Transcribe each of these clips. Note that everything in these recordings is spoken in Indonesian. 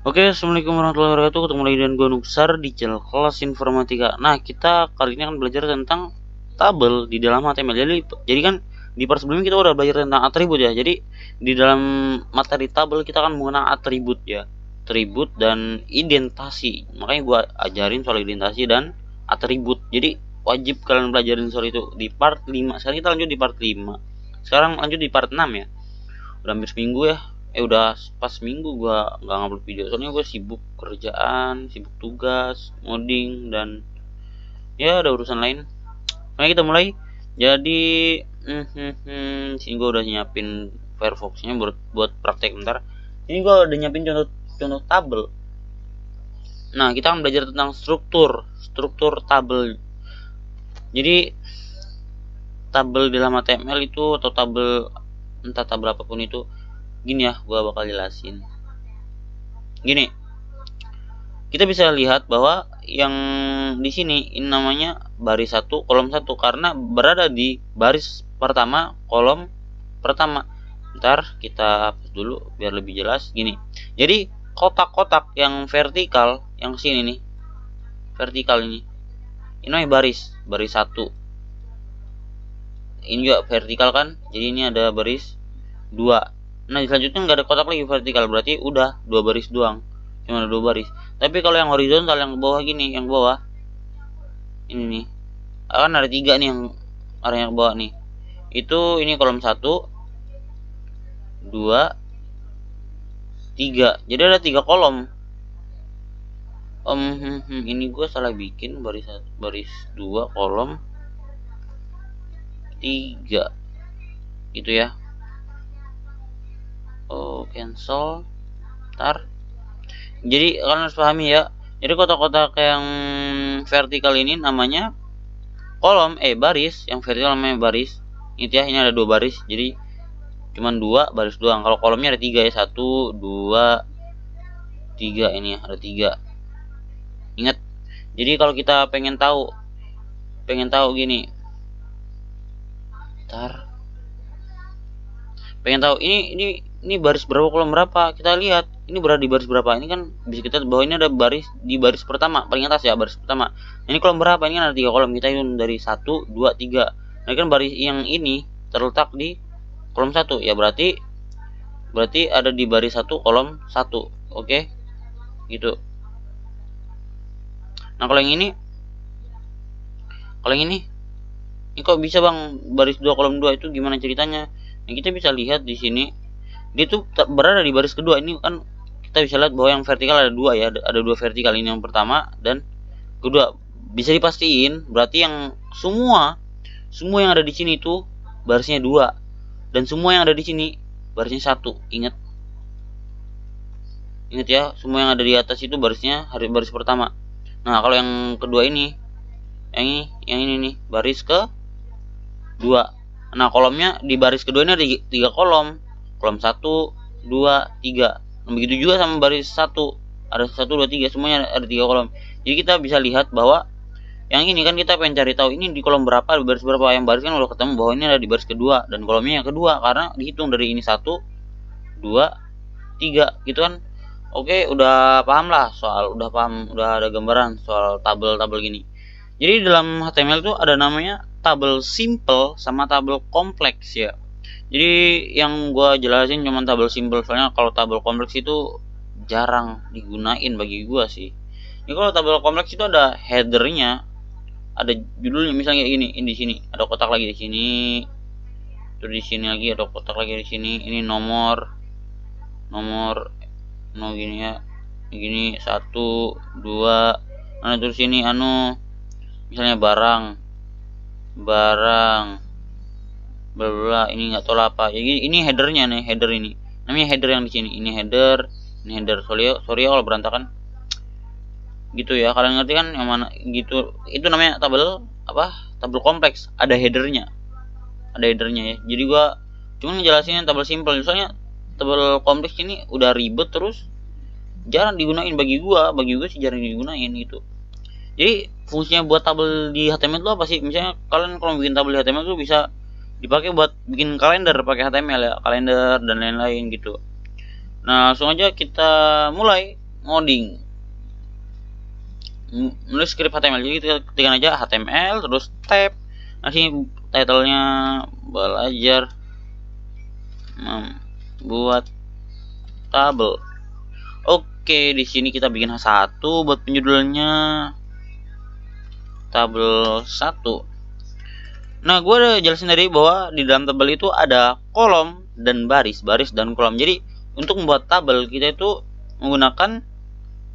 Oke, assalamualaikum warahmatullahi wabarakatuh. Ketemu lagi dengan gue Nuksar di channel kelas informatika. Nah, kita kali ini akan belajar tentang tabel di dalam HTML. Jadi kan di part sebelumnya kita udah belajar tentang atribut ya. Jadi di dalam materi tabel kita akan mengenal atribut ya, atribut dan identasi. Makanya gue ajarin soal identasi dan atribut. Jadi wajib kalian belajarin soal itu di part 5. Sekarang kita lanjut di part 5. Sekarang lanjut di part 6 ya. Udah hampir seminggu ya. Udah pas minggu gua nggak ngupload video soalnya gue sibuk kerjaan, sibuk tugas, ngoding, dan ya ada urusan lain. Nah, kita mulai. Jadi sini gue udah nyiapin Firefox-nya buat praktek bentar. Ini gue udah nyiapin contoh tabel. Nah, kita akan belajar tentang struktur tabel. Jadi tabel dalam HTML itu, atau tabel, entah tabel apapun itu, gini ya, gua bakal jelasin. Gini, kita bisa lihat bahwa yang di sini ini namanya baris 1 kolom 1 karena berada di baris pertama kolom pertama. Ntar kita hapus dulu biar lebih jelas. Gini, jadi kotak-kotak yang vertikal yang sini nih, vertikal ini namanya baris 1. Ini juga vertikal kan, jadi ini ada baris 2. Nah, selanjutnya nggak ada kotak lagi vertikal, berarti udah 2 baris doang, cuma ada 2 baris. Tapi kalau yang horizontal yang bawah gini, yang bawah ini nih, kan ada 3 nih, yang arah yang bawah nih, itu ini kolom 1 2 3, jadi ada 3 kolom. Ini gue salah bikin, baris 2 kolom 3 gitu ya. Cancel. Ntar, jadi kalian harus pahami ya, jadi kotak-kotak yang vertikal ini namanya kolom, baris. Yang vertikal namanya baris. Ini ya, ini ada 2 baris, jadi cuman 2 baris doang. Kalau kolomnya ada 3 ya, 1 2 3, ini ya ada 3. Ingat, jadi kalau kita pengen tahu gini, ntar pengen tahu ini baris berapa kolom berapa, kita lihat ini berada di baris berapa. Ini kan bisa kita lihat bahwa ini ada baris di baris pertama paling atas ya, baris pertama. Ini kolom berapa? Ini kan ada 3 kolom, kita hitung dari 1 2 3. Nah, kan baris yang ini terletak di kolom 1 ya, berarti ada di baris 1 kolom 1. Oke, gitu. Nah, kalau yang ini kok bisa bang baris 2 kolom 2, itu gimana ceritanya? Nah, kita bisa lihat di sini dia tuh berada di baris kedua. Ini kan kita bisa lihat bahwa yang vertikal ada 2 ya, ada 2 vertikal, ini yang pertama dan kedua. Bisa dipastiin berarti yang semua yang ada di sini tuh barisnya 2, dan semua yang ada di sini barisnya 1. Ingat ya, semua yang ada di atas itu barisnya baris pertama. Nah, kalau yang kedua ini, yang ini nih baris ke 2. Nah, kolomnya di baris kedua ini ada 3 kolom. Kolom 1 2 3. Nah, begitu juga sama baris 1. Ada 1 2 3, semuanya ada 3 kolom. Jadi kita bisa lihat bahwa yang ini kan kita pengen cari tahu ini di kolom berapa, di baris berapa. Yang baris kan udah ketemu bahwa ini ada di baris kedua dan kolomnya yang kedua karena dihitung dari ini 1 2 3 gitu kan. Oke, udah paham lah udah ada gambaran soal tabel gini. Jadi dalam HTML itu ada namanya tabel simple sama tabel kompleks ya. Jadi yang gua jelasin cuma tabel simple, soalnya kalau tabel kompleks itu jarang digunain bagi gua sih. Ini kalau tabel kompleks itu ada headernya, ada judulnya, misalnya gini, ini di sini ada kotak lagi di sini, terus di sini lagi ada kotak lagi di sini, ini nomor gini ya, gini 1 2. Nah, terus ini misalnya barang bla bla, ini nggak tahu apa ya. Ini headernya nih, header ini namanya header yang di sini. Ini header. Sorry ya kalau berantakan gitu ya, kalian ngerti kan yang mana gitu. Itu namanya tabel kompleks, ada headernya ya. Jadi gua cuma ngejelasin tabel simple, soalnya tabel kompleks ini udah ribet terus jarang digunain bagi gua sih, jarang digunain gitu. Jadi fungsinya buat tabel di HTML itu apa sih? Misalnya kalian kalau bikin tabel di HTML itu bisa dipakai buat bikin kalender pakai HTML ya, kalender dan lain-lain gitu. Nah, langsung aja kita mulai. ngoding, menulis script HTML. Jadi kita ketikkan aja HTML terus tab, nanti titlenya belajar membuat tabel. Oke, di sini kita bikin H1 buat penjudulnya tabel 1. Nah, gue udah jelasin tadi bahwa di dalam tabel itu ada kolom dan baris dan kolom. Jadi untuk membuat tabel kita itu menggunakan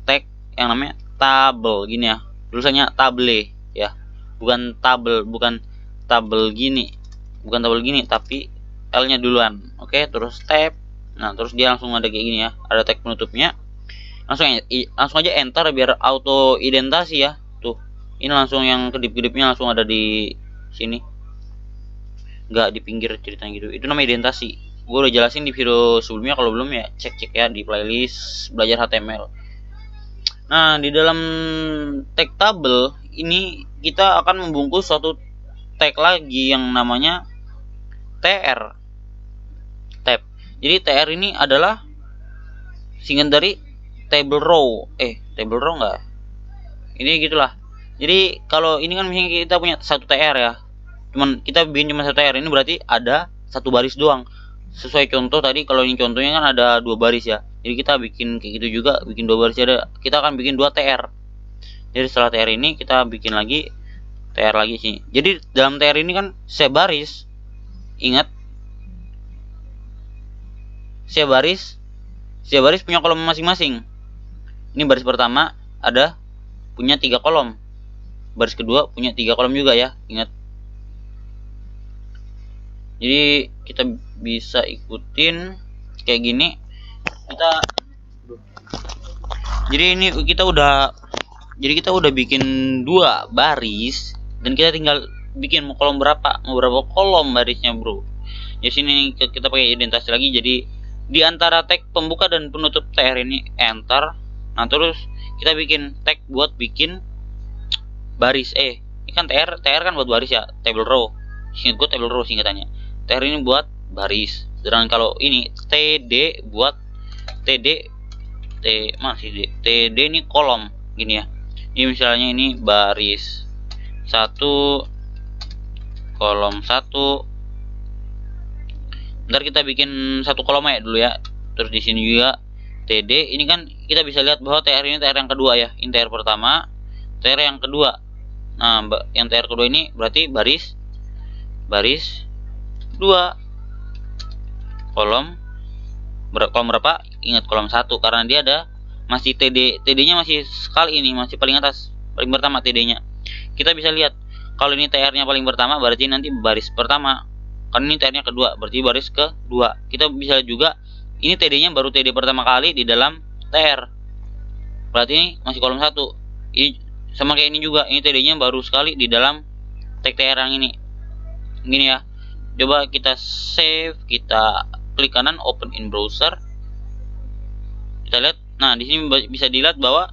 tag yang namanya tabel gini ya. Tulisannya table ya. Bukan tabel gini. Bukan tabel gini tapi L-nya duluan. Oke, terus tab. Nah, terus dia langsung ada kayak gini ya. Ada tag penutupnya. Langsung aja enter biar auto identasi ya. Tuh. Ini langsung yang kedip-kedipnya langsung ada di sini. Nggak di pinggir ceritanya gitu. Itu namanya identasi. Gue udah jelasin di video sebelumnya, kalau belum ya cek ya di playlist belajar HTML. Nah, di dalam tag tabel ini kita akan membungkus suatu tag lagi yang namanya tr tab. Jadi tr ini adalah singkat dari table row. Table row enggak? Ini gitulah. Jadi kalau ini kan misalnya kita punya satu tr ya. Cuman kita bikin cuma satu tr, ini berarti ada satu baris doang. Sesuai contoh tadi, kalau ini contohnya kan ada 2 baris ya. Jadi kita bikin kayak gitu juga, bikin 2 baris ada. Kita akan bikin 2 tr. Jadi setelah tr ini kita bikin lagi tr lagi sini. Jadi dalam tr ini kan sebaris. Ingat, sebaris punya kolom masing-masing. Ini baris pertama ada punya 3 kolom. Baris kedua punya 3 kolom juga ya. Ingat. Jadi kita bisa ikutin kayak gini. Jadi kita udah bikin 2 baris dan kita tinggal bikin mau berapa kolom barisnya, bro. Di sini kita pakai identasi lagi. Jadi di antara tag pembuka dan penutup tr ini enter. Nah, terus kita bikin tag buat bikin baris. Ini kan tr kan buat baris ya, table row. Singkat gue table row singkatannya. Tr ini buat baris. Sedangkan kalau ini td buat td ini kolom gini ya. Ini misalnya ini baris 1 kolom 1. Ntar kita bikin 1 kolom ya dulu ya. Terus di sini juga td. Ini kan kita bisa lihat bahwa tr ini tr yang kedua ya. Ini tr pertama, tr yang kedua. Nah, yang tr kedua ini berarti baris 2 kolom berapa? Ingat kolom 1 karena dia ada masih td-nya masih sekali, ini masih paling atas, paling pertama td-nya. Kita bisa lihat kalau ini tr-nya paling pertama berarti nanti baris pertama. Kan ini tr-nya kedua berarti baris kedua. Kita bisa juga ini td-nya baru td pertama kali di dalam tr. Berarti ini masih kolom 1. Ini sama kayak ini juga. Ini td-nya baru sekali di dalam tag tr yang ini. Gini ya. Coba kita save, kita klik kanan open in browser. Kita lihat. Nah, di sini bisa dilihat bahwa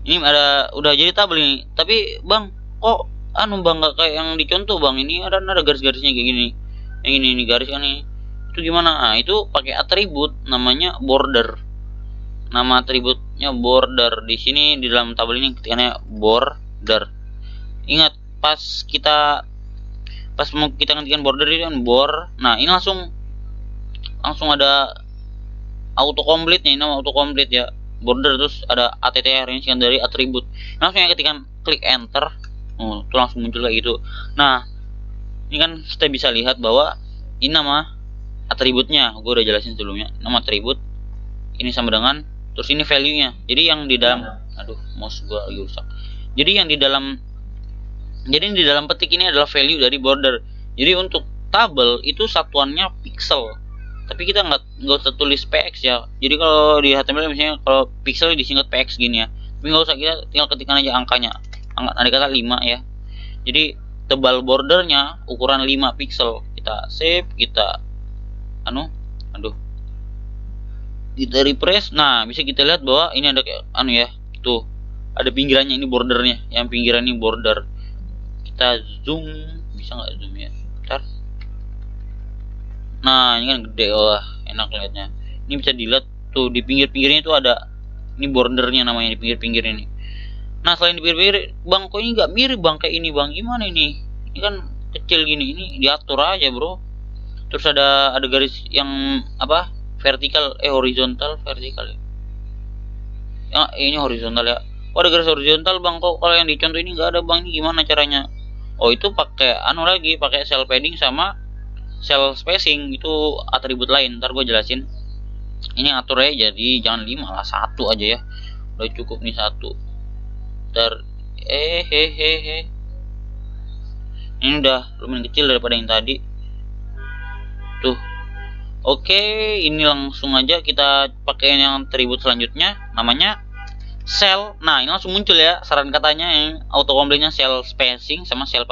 ini udah jadi tabel ini. Tapi Bang, kok Bang nggak kayak yang dicontoh, Bang? Ini ada garis-garisnya kayak gini. Yang ini garis kan nih. Itu gimana? Nah, itu pakai atribut namanya border. Nama atributnya border. Di sini di dalam tabel ini ketikannya border. Ingat pas mau kita gantikan border itu kan nah ini langsung ada auto complete nya. Ini nama auto complete ya, border. Terus ada attr ini singkat dari atribut. Langsung ya ketika klik enter, itu langsung muncul kayak gitu. Nah, ini kan kita bisa lihat bahwa ini nama atributnya. Gue udah jelasin sebelumnya. Nama atribut ini sama dengan, terus ini value nya. Jadi yang di dalam mouse gue lagi rusak. Jadi di dalam petik ini adalah value dari border. Jadi untuk tabel itu satuannya pixel. Tapi kita nggak usah tulis px ya. Jadi kalau di HTML misalnya kalau pixel disingkat px gini ya. Tapi nggak usah, kita tinggal ketikkan aja angkanya. Ada kata 5 ya. Jadi tebal bordernya ukuran 5 pixel. Kita save, kita kita refresh. Nah, bisa kita lihat bahwa ini ada kayak ya. Tuh. Ada pinggirannya, ini bordernya. Yang pinggiran ini border. Kita zoom, bisa nggak zoom ya? Bentar. Nah, ini kan gede, enak lihatnya. Ini bisa dilihat tuh di pinggir-pinggirnya itu ada Ini bordernya namanya di pinggir-pinggir ini. Nah selain di pinggir-pinggir, bang kok ini nggak mirip bang kayak ini bang, gimana ini? Ini kan kecil gini, ini diatur aja bro. Terus ada garis yang apa? Vertikal, horizontal, vertikal. Ya, ini horizontal ya. Oh ada garis horizontal bang, kok kalau yang dicontoh ini nggak ada bang, ini gimana caranya? Oh itu pakai anu lagi, pakai cell padding sama cell spacing, itu atribut lain. Ntar gue jelasin. Ini atur aja, jadi jangan 5 lah, 1 aja ya. Udah cukup nih 1. Ntar ini udah lumayan kecil daripada yang tadi. Tuh. Oke, ini langsung aja kita pakai yang atribut selanjutnya, namanya cell. Nah ini langsung muncul ya saran katanya yang auto complete-nya cell spacing sama cell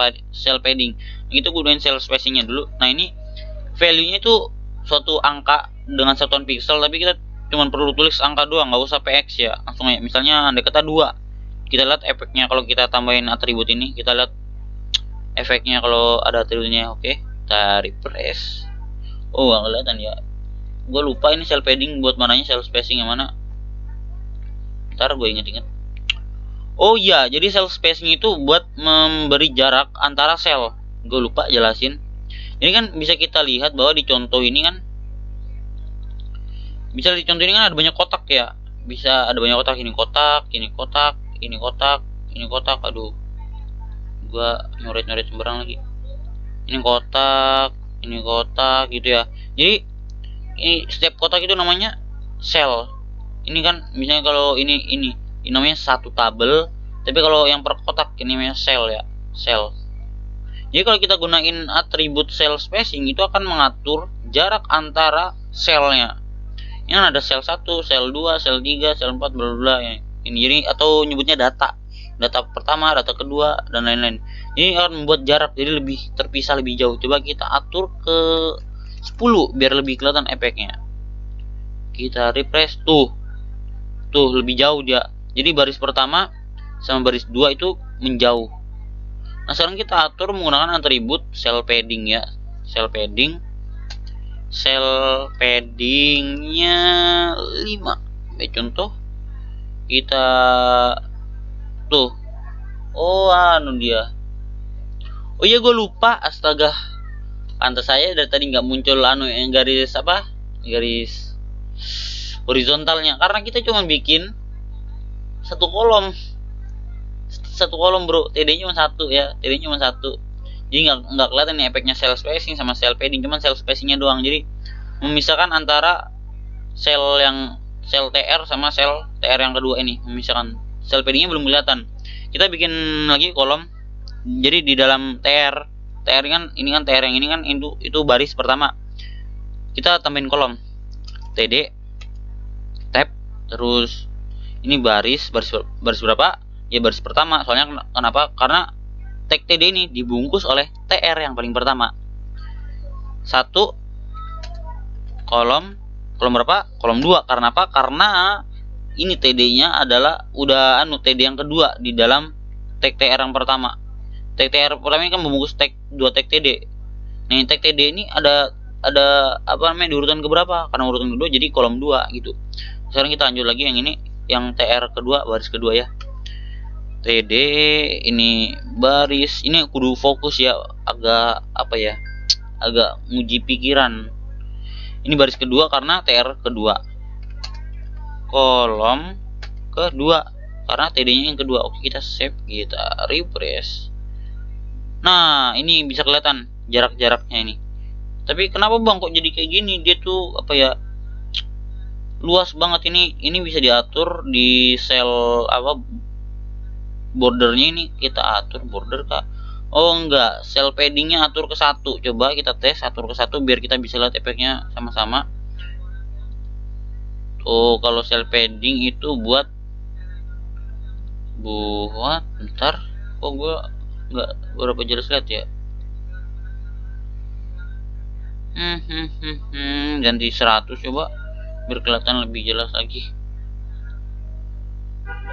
padding. Itu gunain cell spacingnya dulu. Nah ini value-nya itu suatu angka dengan satuan pixel, tapi kita cuma perlu tulis angka doang, nggak usah px ya. Langsung ya, misalnya andai kata 2. Kita lihat efeknya kalau kita tambahin atribut ini, kita lihat efeknya kalau ada atributnya. Oke, kita refresh. Oh nggak kelihatan ya, gue lupa ini cell padding buat mananya, cell spacing yang mana. Ntar gue inget-inget. Oh iya, jadi cell spacing itu buat memberi jarak antara sel. Gue lupa jelasin. Ini kan bisa kita lihat bahwa di contoh ini kan, ada banyak kotak ya. Bisa ada banyak kotak, ini kotak, ini kotak, ini kotak, ini kotak. Aduh, gua nyoret-nyoret sembarang lagi. Ini kotak gitu ya. Jadi ini setiap kotak itu namanya sel. Ini kan misalnya kalau ini namanya satu tabel, tapi kalau yang per kotak ini namanya sel ya, sel. Jadi kalau kita gunain atribut cell spacing itu akan mengatur jarak antara selnya. Ini kan ada sel 1, sel 2, sel 3, sel 4, bla bla ya. Ini jadi atau nyebutnya data pertama, data kedua, dan lain-lain. Ini akan membuat jarak jadi lebih terpisah, lebih jauh. Coba kita atur ke 10 biar lebih kelihatan efeknya. Kita refresh, tuh lebih jauh dia. Jadi baris pertama sama baris 2 itu menjauh. Nah sekarang kita atur menggunakan atribut cell padding ya. Cell paddingnya 5. Contoh kita tuh, oh anu dia. Oh iya gue lupa, astaga. Pantas saya dari tadi nggak muncul anu yang garis apa? Garis horizontalnya, karena kita cuma bikin satu kolom bro. TD cuma 1 ya, TD cuma 1. Jadi nggak kelihatan nih efeknya cell spacing sama cell padding, cuman cell spacingnya doang. Jadi memisahkan antara sel TR sama sel TR yang kedua ini, memisahkan. Cell paddingnya belum kelihatan. Kita bikin lagi kolom. Jadi di dalam TR kan ini kan TR yang ini kan itu baris pertama. Kita tambahin kolom TD tab, terus ini baris berapa? Ya baris pertama. Soalnya kenapa? Karena tag TD ini dibungkus oleh TR yang paling pertama. 1 kolom berapa? Kolom 2. Karena apa? Karena ini TD-nya adalah udah TD yang kedua di dalam tag TR yang pertama. Tag TR pertama ini kan membungkus tag 2 tag TD. Nah, tag TD ini ada apa namanya di urutan keberapa? Karena urutan kedua jadi kolom 2 gitu. Sekarang kita lanjut lagi yang ini, yang TR kedua, baris kedua ya. TD ini baris, ini kudu fokus ya, agak apa ya? Agak nguji pikiran. Ini baris kedua karena TR kedua. Kolom kedua karena TD-nya yang kedua. Oke, kita save, kita refresh. Nah, ini bisa kelihatan jarak-jaraknya ini. Tapi kenapa bang kok jadi kayak gini? Dia tuh apa ya? Luas banget ini. Ini bisa diatur di sel apa? Bordernya ini kita atur border kah? Oh enggak, cell paddingnya atur ke 1. Coba kita tes atur ke 1 biar kita bisa lihat efeknya sama-sama. Oh, kalau cell padding itu buat bentar, kok gua nggak berapa jelas lihat ya. Ganti 100 coba biar kelihatan lebih jelas lagi.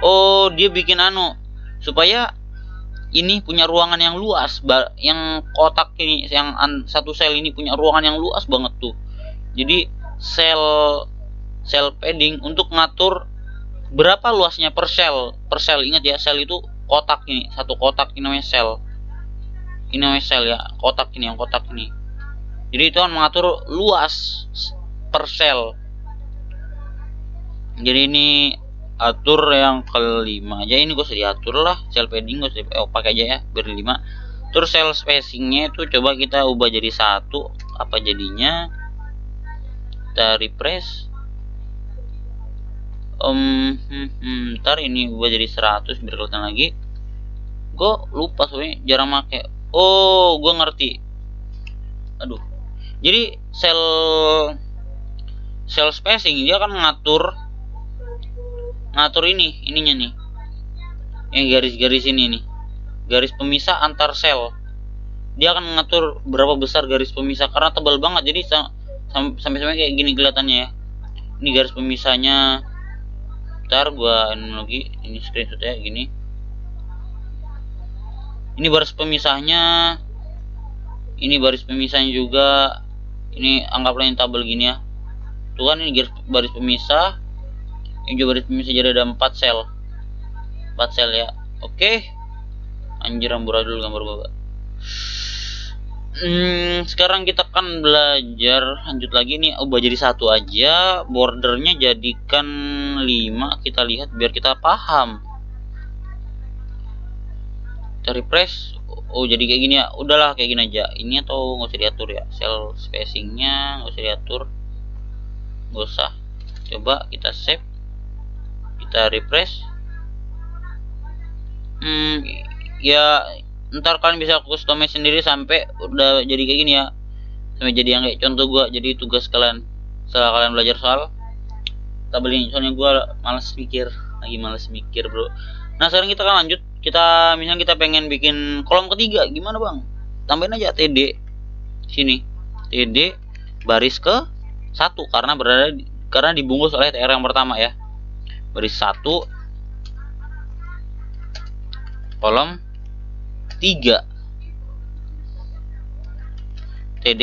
Oh, dia bikin supaya ini punya ruangan yang luas, yang kotak ini, yang satu sel ini punya ruangan yang luas banget tuh. Jadi cell padding untuk ngatur berapa luasnya per sel. Ingat ya, sel itu kotak ini, satu kotak ini namanya sel. Ini namanya sel ya, kotak ini, yang kotak ini. Jadi itu kan mengatur luas per sel. Jadi ini atur yang kelima aja, ini gue usah diatur lah, cell padding gue usah pakai aja ya biar 5. Terus cell spacingnya itu coba kita ubah jadi 1, apa jadinya? Kita refresh. Ntar ini ubah jadi 100 biar kelihatan lagi. Gue lupa soalnya jarang make. Oh, gue ngerti. Aduh. Jadi cell spacing dia kan ngatur ininya nih, yang garis-garis ini nih, garis pemisah antar sel. Dia akan mengatur berapa besar garis pemisah karena tebal banget, jadi sampai kayak gini kelihatannya ya. Ini garis pemisahnya. Ntar gua lagi ini screenshotnya gini. Ini baris pemisahnya. Ini baris pemisahnya juga. Ini anggaplah yang tabel gini ya. Tuh kan ini baris pemisah. Ini juga baris pemisah, jadi ada 4 sel. 4 sel ya. Oke. Anjir, amburadul gambar gua. Sekarang kita akan belajar lanjut lagi nih, ubah jadi 1 aja, bordernya jadikan 5, kita lihat biar kita paham. Kita refresh. Oh, jadi kayak gini ya. Udahlah kayak gini aja. Ini atau nggak usah diatur ya, cell spacingnya nggak usah diatur, nggak usah. Coba kita save, kita refresh. Ya ntar kalian bisa customize sendiri sampai udah jadi kayak gini ya, sampai jadi yang kayak contoh gua. Jadi tugas kalian setelah kalian belajar soal tabel ini, soalnya gua lagi malas mikir bro. Nah sekarang kita akan lanjut. Misalnya kita pengen bikin kolom ketiga, gimana bang? Tambahin aja TD sini, TD baris ke 1 karena dibungkus oleh TR yang pertama ya. Baris 1 kolom 3 TD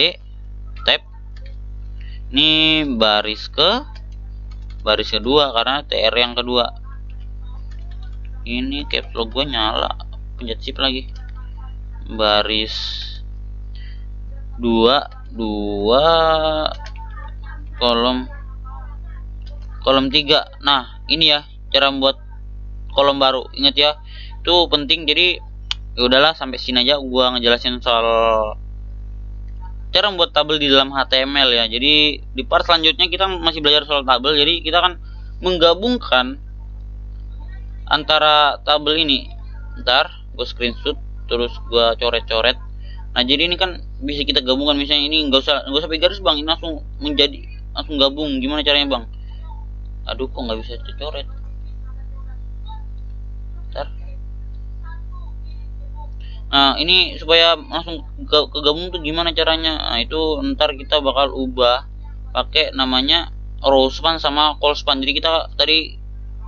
tab. Ini baris kedua karena TR yang kedua. Ini caps lock gue nyala, pencet shift lagi. Baris 2 kolom 3. Nah ini ya cara membuat kolom baru, ingat ya, itu penting. Jadi ya udahlah sampai sini aja gua ngejelasin soal cara membuat tabel di dalam HTML ya. Jadi di part selanjutnya kita masih belajar soal tabel. Jadi kita akan menggabungkan antara tabel ini. Ntar gue screenshot terus gue coret-coret. Nah jadi ini kan bisa kita gabungkan, misalnya ini nggak usah pakai garis bang, ini langsung gabung. Gimana caranya bang? Aduh kok nggak bisa coret. Ntar. Nah ini supaya langsung kegabung tuh gimana caranya? Nah itu ntar kita bakal ubah pakai namanya row span sama call span. Jadi kita tadi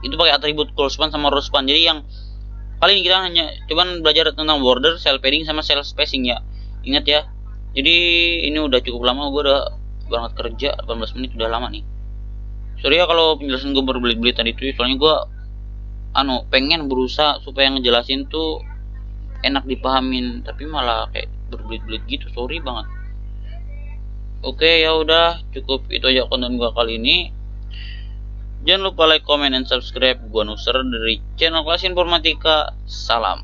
itu pakai atribut call span sama row span. Jadi yang kali ini kita hanya cuman belajar tentang border, cell padding sama cell spacing ya. Ingat ya. Jadi ini udah cukup lama, gue udah banget kerja 18 menit, udah lama nih. Sorry ya kalau penjelasan gue berbelit-belit tadi itu, soalnya gue pengen berusaha supaya ngejelasin tuh enak dipahamin, tapi malah kayak berbelit-belit gitu. Sorry banget. Oke, ya udah cukup itu aja konten gue kali ini. Jangan lupa like, comment, dan subscribe. Gua Nuser dari channel Kelas Informatika. Salam.